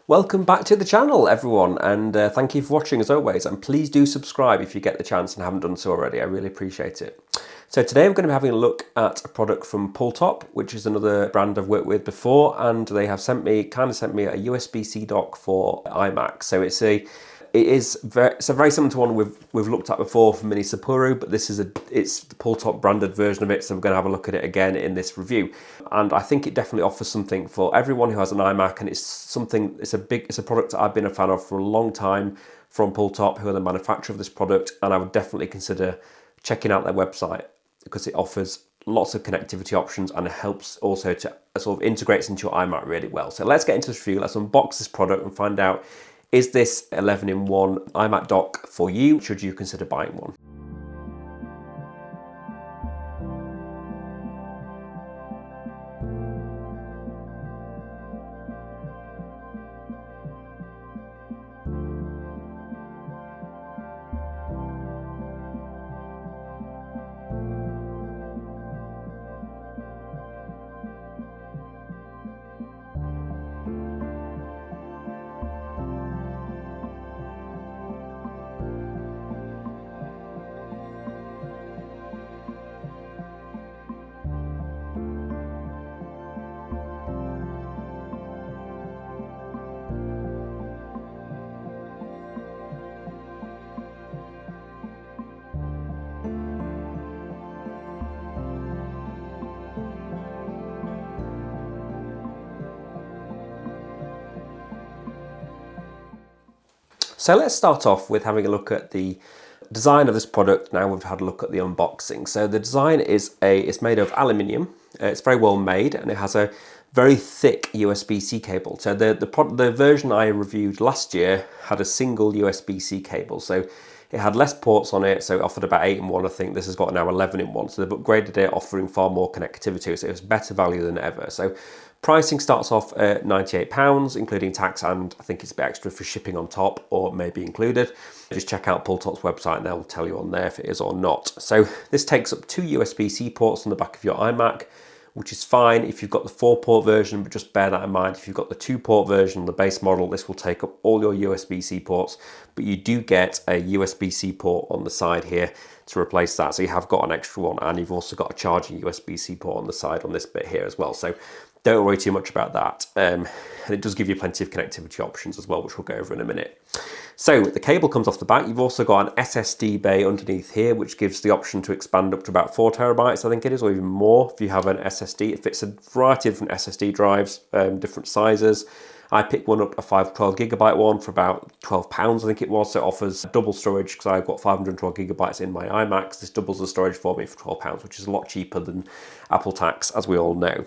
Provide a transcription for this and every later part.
Welcome back to the channel, everyone, and thank you for watching as always. And please do subscribe if you get the chance and haven't done so already. I really appreciate it. So today we're going to be having a look at a product from PULWTOP, which is another brand I've worked with before, and they have sent me a USB-C dock for iMac. So it's very similar to one we've looked at before for Mini Sapporo, but it's the PULWTOP branded version of it, so we're going to have a look at it again in this review. And I think it definitely offers something for everyone who has an iMac, and it's a product that I've been a fan of for a long time from PULWTOP, who are the manufacturer of this product, and I would definitely consider checking out their website because it offers lots of connectivity options and it helps also to sort of integrates into your iMac really well. So let's get into this review. Let's unbox this product and find out, is this 11-in-1 iMac dock for you? Should you consider buying one? So let's start off with having a look at the design of this product. Now we've had a look at the unboxing. So the design it's made of aluminium. It's very well made, and it has a very thick USB-C cable. So the version I reviewed last year had a single USB-C cable. So it had less ports on it, so it offered about 8-in-1. I think this has got now 11-in-1. So they've upgraded it, offering far more connectivity. So it was better value than ever. So pricing starts off at £98, including tax, and I think it's a bit extra for shipping on top, or maybe included. Just check out PULWTOP's website and they'll tell you on there if it is or not. So this takes up 2 USB-C ports on the back of your iMac, which is fine if you've got the 4-port version, but just bear that in mind. If you've got the 2-port version, the base model, this will take up all your USB-C ports, but you do get a USB-C port on the side here to replace that. So you have got an extra one, and you've also got a charging USB-C port on the side on this bit here as well. So don't worry too much about that. And it does give you plenty of connectivity options as well, which we'll go over in a minute. So the cable comes off the back. You've also got an SSD bay underneath here, which gives the option to expand up to about 4 terabytes, I think it is, or even more if you have an SSD. It fits a variety of different SSD drives, different sizes. I picked one up, a 512 gigabyte one, for about £12, I think it was. So it offers double storage because I've got 512 gigabytes in my iMacs. This doubles the storage for me for £12, which is a lot cheaper than Apple tax, as we all know.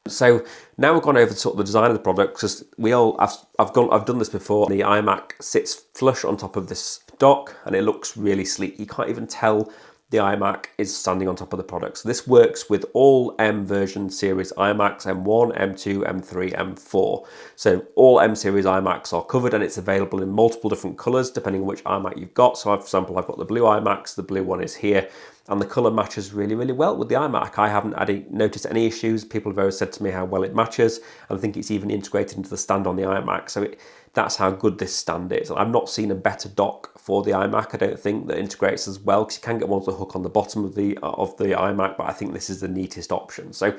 So now we've gone over to sort of the design of the product, because I've done this before. The iMac sits flush on top of this dock and it looks really sleek. You can't even tell the iMac is standing on top of the product. So this works with all M version series iMacs, M1, M2, M3, M4. So all M series iMacs are covered, and it's available in multiple different colors depending on which iMac you've got. So for example, I've got the blue iMacs, the blue one is here, and the color matches really, really well with the iMac. I haven't noticed any issues. People have always said to me how well it matches, and I think it's even integrated into the stand on the iMac. So that's how good this stand is. I've not seen a better dock for the iMac, I don't think, that integrates as well, because you can get one with a hook on the bottom of the iMac, but I think this is the neatest option. So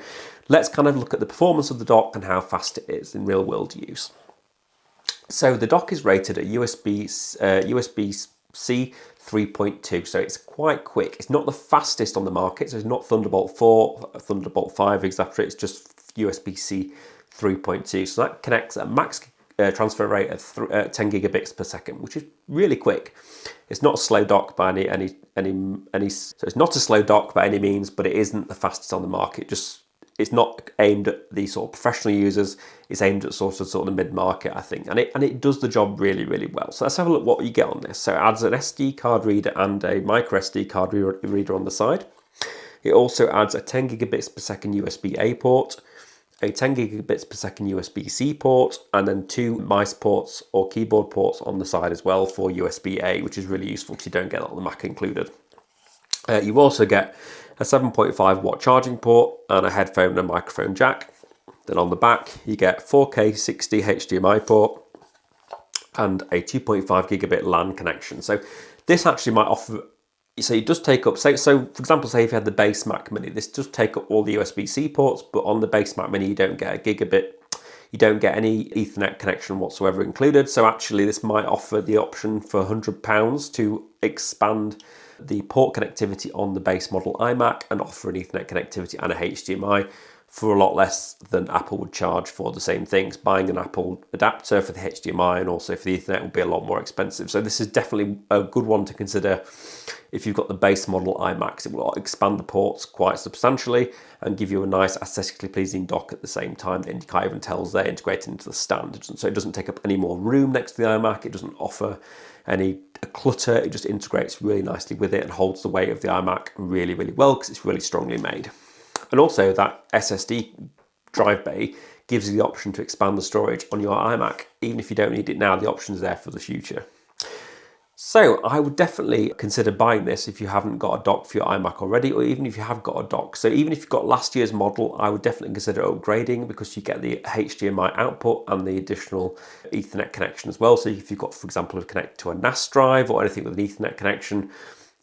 let's kind of look at the performance of the dock and how fast it is in real world use. So the dock is rated at USB-C 3.2, so it's quite quick. It's not the fastest on the market, so it's not Thunderbolt 4, Thunderbolt 5, etc. It's just USB-C 3.2, so that connects at max transfer rate of 10 gigabits per second, which is really quick. It's not a slow dock by so it's not a slow dock by any means, but it isn't the fastest on the market. It's not aimed at the sort of professional users. It's aimed at sort of the mid-market, I think, and it does the job really, really well. So let's have a look what you get on this. So it adds an SD card reader and a micro SD card reader on the side. It also adds a 10 gigabits per second USB-A port, a 10 gigabits per second USB-C port, and then 2 mice ports or keyboard ports on the side as well for USB-A, which is really useful because you don't get that on the Mac included. You also get a 7.5 watt charging port and a headphone and microphone jack. Then on the back, you get 4K 60 HDMI port, and a 2.5 gigabit LAN connection. So this actually might offer, so it does take up, so for example, say if you had the base Mac Mini, this does take up all the USB-C ports, but on the base Mac Mini you don't get a gigabit, you don't get any Ethernet connection whatsoever included. So actually this might offer the option for £100 to expand the port connectivity on the base model iMac and offer an Ethernet connectivity and a HDMI for a lot less than Apple would charge for the same things. Buying an Apple adapter for the HDMI and also for the Ethernet would be a lot more expensive. So this is definitely a good one to consider if you've got the base model iMacs. It will expand the ports quite substantially and give you a nice aesthetically pleasing dock at the same time. The can't even tell they're integrated into the stand. So it doesn't take up any more room next to the iMac. It doesn't offer any clutter. It just integrates really nicely with it and holds the weight of the iMac really, really well because it's really strongly made. And also that SSD drive bay gives you the option to expand the storage on your iMac. Even if you don't need it now, the option's there for the future. So I would definitely consider buying this if you haven't got a dock for your iMac already, or even if you have got a dock. So even if you've got last year's model, I would definitely consider upgrading because you get the HDMI output and the additional Ethernet connection as well. So if you've got, for example, to connect to a NAS drive or anything with an Ethernet connection,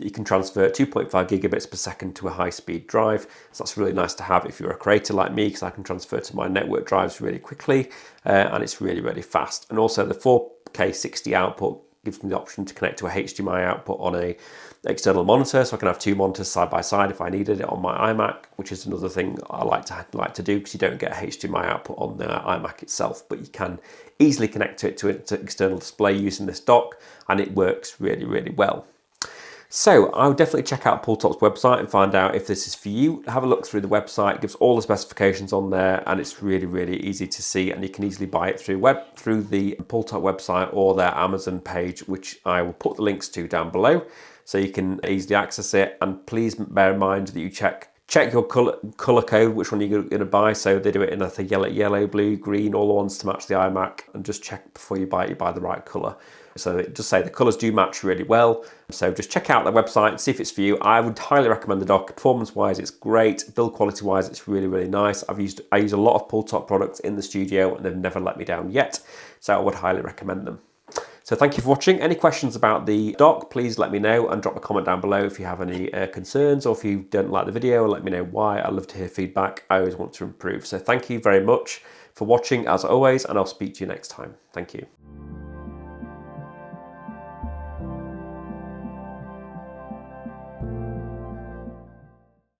you can transfer 2.5 gigabits per second to a high-speed drive. So that's really nice to have if you're a creator like me, because I can transfer to my network drives really quickly and it's really, really fast. And also the 4K 60 output gives me the option to connect to a HDMI output on a external monitor, so I can have two monitors side by side if I needed it on my iMac, which is another thing I like to do because you don't get a HDMI output on the iMac itself, but you can easily connect to it to an external display using this dock, and it works really, really well. So I would definitely check out PULWTOP's website and find out if this is for you. Have a look through the website, it gives all the specifications on there, and it's really, really easy to see, and you can easily buy it through the PULWTOP website or their Amazon page, which I will put the links to down below, so you can easily access it. And please bear in mind that you check your color code, which one you're going to buy. So they do it in a yellow, blue, green, all the ones to match the iMac, and just check before you buy the right color. So it does say the colors do match really well. So just check out their website, see if it's for you. I would highly recommend the dock. Performance-wise, it's great. Build quality-wise, it's really, really nice. I use a lot of PULWTOP products in the studio and they've never let me down yet. So I would highly recommend them. So thank you for watching. Any questions about the dock, please let me know and drop a comment down below if you have any concerns, or if you don't like the video, let me know why. I love to hear feedback. I always want to improve. So thank you very much for watching as always, and I'll speak to you next time. Thank you.